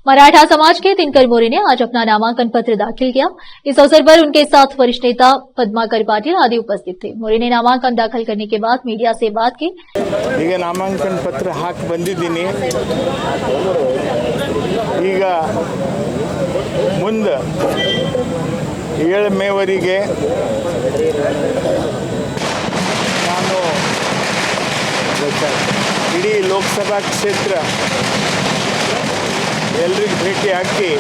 मराठा समाज के दिनकर मोरे ने आज अपना नामांकन पत्र दाखिल किया। इस अवसर पर उनके साथ वरिष्ठ नेता पद्माकर पाटिल आदि उपस्थित थे। मोरे ने नामांकन दाखिल करने के बाद मीडिया से बात की। नामांकन पत्र हाक बंदिದ್ದೀನಿ ಈಗ ಮುಂದೆ 7 ಮೇವರೆಗೆ ನಾನು ಇಡೀ ಲೋಕಸಭಾ ಕ್ಷೇತ್ರ ಎಲ್ಲರಿಗೂ ಭೇಟಿ ಹಾಕಿ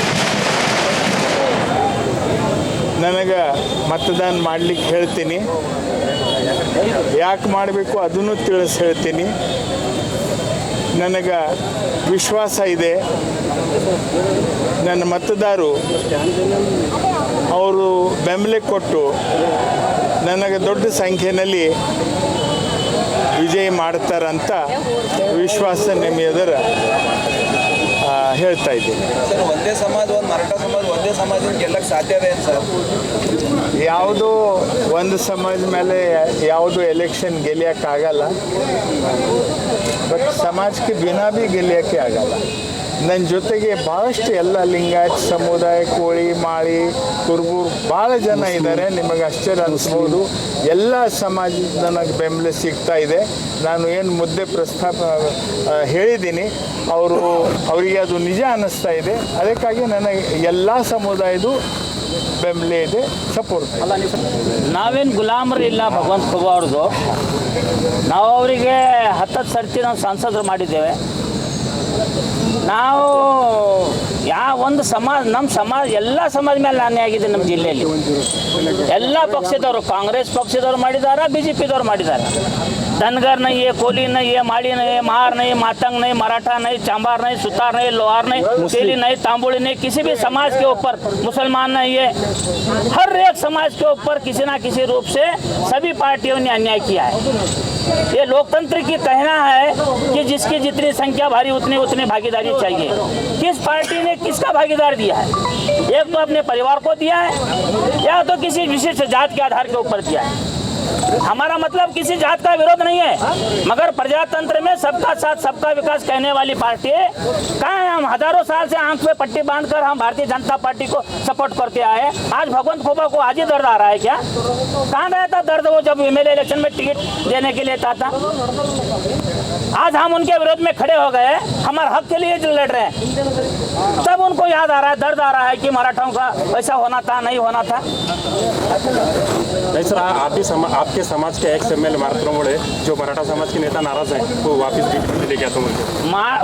ನನಗೆ मतदान ಮಾಡಲಿಕ್ಕೆ ಹೇಳ್ತೀನಿ। ಯಾಕೆ ಮಾಡಬೇಕು ಅದನ್ನು ತಿಳಿಸಿ ಹೇಳ್ತೀನಿ। ನನಗೆ ವಿಶ್ವಾಸ ಇದೆ ನನ್ನ मतदाರರು ಅವರು ಬೆಂಬಲ ಕೊಟ್ಟು ನನಗೆ ದೊಡ್ಡ ಸಂಖ್ಯೆಯಲ್ಲಿ ವಿಜಯ ಮಾಡ್ತಾರಂತ ವಿಶ್ವಾಸ ನಿಮ್ಮ ಎದುರು ಹೇಳ್ತಾ ಇದ್ದೀನಿ। ಸರ್, ಒಂದೇ ಸಮಾಜ ಒಂದು ಮರಾಠ ಸಮಾಜ ಒಂದೇ ಸಮಾಜದಿಂದ ಗೆಲ್ಲಕ್ಕೆ ಸಾಧ್ಯ ಇದೆ ಸರ್? ಯಾವುದೋ ಒಂದು ಸಮಾಜ ಮೇಲೆ ಯಾವುದೋ ಎಲೆಕ್ಷನ್ ಗೆಲ್ಲಿಯೋಕ್ಕಾಗಲ್ಲ, ಬಟ್ ಸಮಾಜಕ್ಕೆ ಬಿನಾ ಭೀ ಗೆಲ್ಲಿಯೋಕ್ಕೆ ಆಗಲ್ಲ। ನನ್ನ ಜೊತೆಗೆ ಭಾಳಷ್ಟು ಎಲ್ಲ ಲಿಂಗಾಯತ್ ಸಮುದಾಯ, ಕೋಳಿ, ಮಾಳಿ, ಕುರುಬೂರು ಭಾಳ ಜನ ಇದ್ದಾರೆ। ನಿಮಗೆ ಆಶ್ಚರ್ಯ ಅನಿಸ್ಬೋದು, ಎಲ್ಲ ಸಮಾಜ ನನಗೆ ಬೆಂಬಲ ಸಿಗ್ತಾ ಇದೆ। ನಾನು ಏನು ಮುದ್ದೆ ಪ್ರಸ್ತಾಪ ಹೇಳಿದ್ದೀನಿ ಅವರಿಗೆ ಅದು ನಿಜ ಅನ್ನಿಸ್ತಾ ಇದೆ। ಅದಕ್ಕಾಗಿ ನನಗೆ ಎಲ್ಲ ಸಮುದಾಯದ ಬೆಂಬಲ ಇದೆ, ಸಪೋರ್ಟ್ ಅಲ್ಲ। ನಾವೇನು ಗುಲಾಮರಿಲ್ಲ ಭಗವಂತ ಖೋಬಾ ಅವ್ರದ್ದು। ನಾವು ಅವರಿಗೆ 10 ಸರ್ತಿ ನಾವು ಸಂಸದರು ಮಾಡಿದ್ದೇವೆ। ನಾವು ಒಂದು ಸಮಾಜ, ನಮ್ಮ ಸಮಾಜ ಎಲ್ಲ ಸಮಾಜ ಮೇಲೆ ಅನ್ಯಾಯ ಆಗಿದೆ ನಮ್ಮ ಜಿಲ್ಲೆಯಲ್ಲಿ। ಎಲ್ಲ ಪಕ್ಷದವರು, ಕಾಂಗ್ರೆಸ್ ಪಕ್ಷದವ್ರು ಮಾಡಿದ್ದಾರೆ, BJP दौर ಮಾಡಿದ್ದಾರೆ। धनगर नहीं है, कोली नहीं है, माड़ी नहीं है, महार नहीं, मातंग नहीं, मराठा नहीं, चांबार नहीं, सुतार नहीं, लोहार नहीं, तेली नहीं, तांबुड़ी नहीं, किसी भी समाज के ऊपर, मुसलमान नहीं है, हर एक समाज के ऊपर किसी ना किसी रूप से सभी पार्टियों ने अन्याय किया है। ये लोकतंत्र की कहना है कि जिसकी जितनी संख्या भारी उतनी भागीदारी चाहिए। किस पार्टी ने किसका भागीदार दिया है? एक तो अपने परिवार को दिया है, या तो किसी विशिष्ट जात के आधार के ऊपर दिया है। हमारा मतलब किसी जात का विरोध नहीं है, मगर प्रजातंत्र में सबका साथ सबका विकास कहने वाली पार्टी कहाँ है? हम हजारों साल से आंख पे पट्टी बांधकर हम भारतीय जनता पार्टी को सपोर्ट करते आए। आज भगवंत खोबा को आज ही दर्द आ रहा है क्या? कहाँ गया था दर्द वो जब MLA इलेक्शन में टिकट देने के लिए था? आज हम उनके विरोध में खड़े हो गए, हमारे हक के लिए जो लड़ रहे हैं, तब उनको याद आ रहा है, दर्द आ रहा है कि मराठाओं का वैसा होना था, नहीं होना था। नहीं सर, आपके समाज के एक्स MLA मारतराम मुळे जो मराठा समाज के नेता नाराज हैं, वो वापस लेके आता हूँ।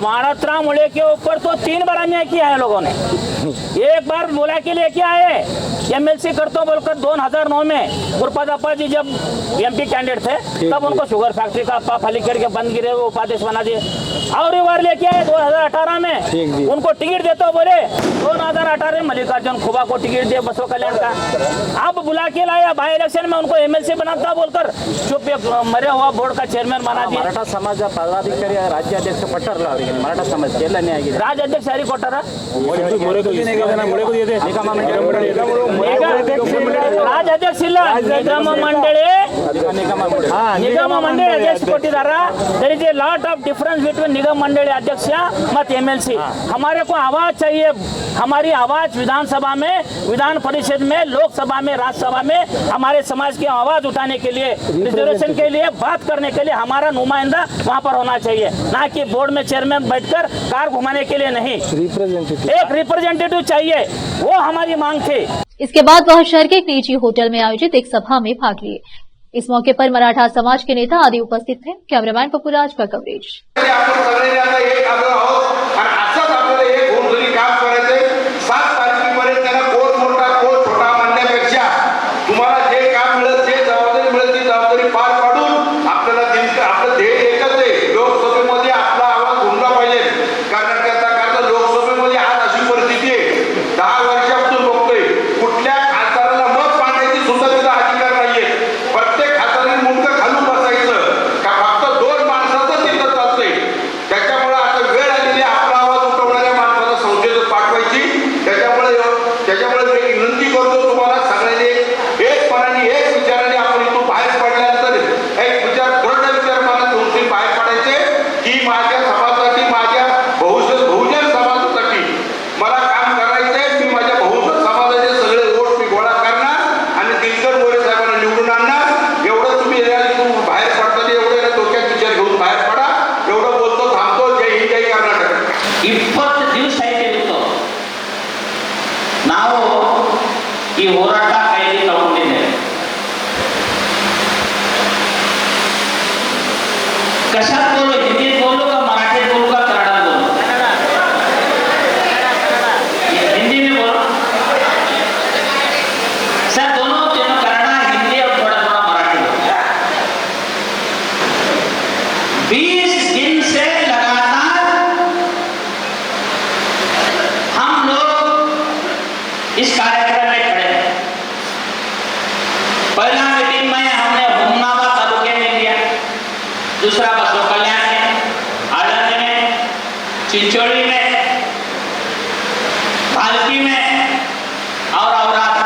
मारतराम मुळे के ऊपर तो 3 बार अन्याय किया है लोगों ने। एक बार बोला के लेके आए, MLC करतो बोलकर 2009 में गुरपाद अप्पा जी जब MP कैंडिडेट थे, तब उनको शुगर फैक्ट्री का अप्पा खाली करके बंद गिरे, वो उपाध्यक्ष बना दिए। और एक बार लेके आए 2018 में, उनको टिकट देते बोले 2018 में मल्लिकार्जुन खोबा को टिकट दिए बसव कल्याण का। अब बुला के लाया बाई इलेक्शन में उनको MLC बनाता बोलकर चुप मरे हुआ बोर्ड का चेयरमैन बना दिया। मराठा समाज पदाधिकारी राज्याध्यक्ष ಕೊಟ್ಟರಲ್ಲ ಅವರಿಗೆ ಮರಾಠ ಸಮಾಜಕ್ಕೆ ಎಲ್ಲ ನ್ಯಾಯ ಆಗಿದೆ। राज्याध्यक्ष ಯಾರಿಗೆ ಕೊಟ್ಟಾರ? राज्याध्यक्ष ಇಲ್ಲ, ನಿಗಮ ಮಂಡಳಿ ಅಧ್ಯಕ್ಷ ಕೊಟ್ಟಿದ್ದಾರೆ। There is a lot of difference between निगम मंडली अध्यक्ष मत MLC। हमारे को आवाज चाहिए, हमारी आवाज विधानसभा में, विधान परिषद में, लोकसभा में, राज्यसभा में हमारे समाज की आवाज उठाने के लिए, रिजर्वेशन के लिए बात करने के लिए हमारा नुमाइंदा वहाँ पर होना चाहिए, ना कि बोर्ड में चेयरमैन बैठकर कार घुमाने के लिए नहीं। एक रिप्रेजेंटेटिव चाहिए, वो हमारी मांग थी। इसके बाद वह शहर के एक निजी होटल में आयोजित एक सभा में भाग लिए। इस मौके पर मराठा समाज के नेता आदि उपस्थित थे। कैमरामैन पप्पूराज का कवरेज। त्याच्यामुळे आता वेळ आलेली आहे। ನಾವು ಈ ಹೋರಾಟ ಕೈಯಲ್ಲಿ ತಗೊಂಡಿದ್ದೇವೆ. कशात बोलू, हिंदीत बोलू का मराठीत बोलू का कन्नडात बोलू? हिंदी में बोलो सर, दोनों कन्नड़ा हिंदी और थोड़ा थोड़ा मराठी बोलो। 20 दिन से लगातार हम लोग इस कार्यक्रम में खड़े हैं। पहला मीटिंग में हमने हुमनाबाद तालुके में लिया, दूसरा बसो कल्याण में, आनंद में, चिंचोली में, भालकी में और औराद।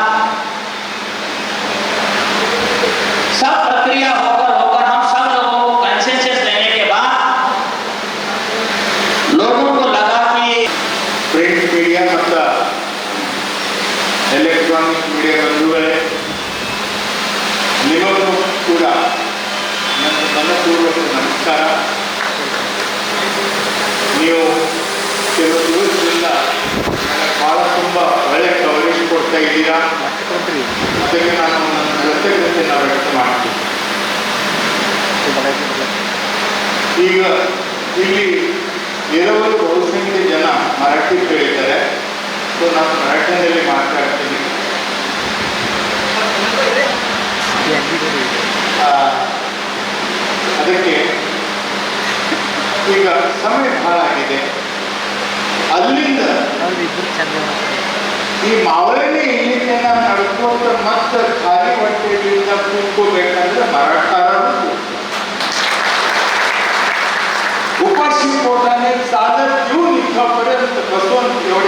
सब प्रक्रिया होकर हम सब लोगों को कंसेंसस लेने के बाद लोगों को लगा कि ಪ್ರಿಂಟ್ ಮೀಡಿಯಾ ಮತ್ತು ಎಲೆಕ್ಟ್ರಾನಿಕ್ ಮೀಡಿಯಾ ಬಂಧುಗಳೇ, ನಿಮಗೂ ಕೂಡ ನನ್ನ ಮನಪೂರ್ವಕ ನಮಸ್ಕಾರ. ನೀವು ಕೆಲವು ದಿವಸದಿಂದ ನನಗೆ ಭಾಳ ತುಂಬ ಒಳ್ಳೆಯ ಕವರೇಜ್ ಕೊಡ್ತಾ ಇದ್ದೀರಾ. ಅದಕ್ಕೆ ನಾನು ನನ್ನ ಕೃತಜ್ಞತೆಯನ್ನು ವ್ಯಕ್ತ ಮಾಡ್ತೀನಿ. ಈಗ ಇಲ್ಲಿ ಇರೋರು ಬಹುಸಂಖ್ಯೆ ಜನ ಮರಾಠಿ ಕೇಳಿದ್ದಾರೆ, ಸೊ ನಾನು ಮರಾಠಿಯಲ್ಲಿ ಮಾತಾಡ್ತೀನಿ. ಅದಕ್ಕೆ ಈಗ ಸಮಯ ಬಹಳ ಆಗಿದೆ. ಅಲ್ಲಿಂದ ಈ ಮಾವಳಿನೇ ಇಲ್ಲಿಂದ ನಡ್ಕೊಂಡು ಮತ್ತೆ ಖಾಲಿ ಹೊಟ್ಟೆಯಿಂದ ಕೂತ್ಕೋಬೇಕಂದ್ರೆ मराठा उपाशी पोटाने चालत येऊन इथपर्यंत